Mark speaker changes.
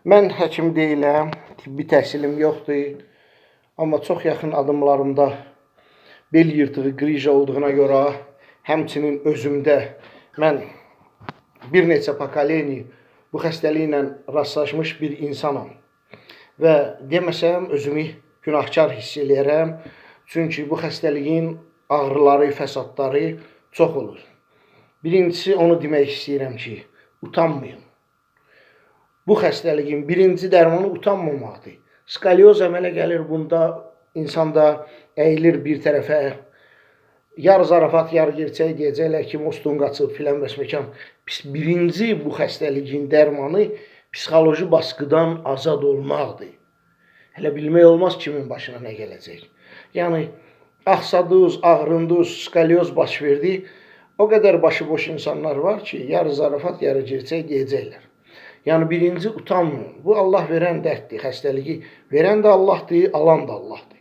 Speaker 1: Mən həkim deyiləm, tibbi təhsilim yoxdur. Amma çox yaxın adımlarımda bel yırtığı qrija olduğuna görə, həmçinin özümdə mən bir neçə pokoleni bu xəstəliklə rastlaşmış bir insanam. Və deməsəm özümü günahkar hiss eləyərəm. Çünki bu xəstəliyin ağrıları, fəsadları çox olur. Birincisi onu demək istəyirəm ki, utanmayın. Bu xəstəliyin birinci dərmanı utanmamaqdır. Skalyoz əmələ gəlir, bunda insan da əyilir bir tərəfə. Yar zarafat, yar gerçək deyəcəklər ki, mostun qaçıb filan bəsməkan. Birinci bu xəstəliyin dərmanı psixoloji baskıdan azad olmaqdır. Hələ bilmək olmaz kimin başına nə gələcək. Yəni, axsadız, ağrındız, skalyoz baş verdi. O qədər başıboş insanlar var ki, yarı zarafat, yarı gerçək deyəcəklər. Yəni, birinci utanmayın. Bu, Allah verən dərddir, xəstəliyi verən də Allahdır, alan da Allahdır.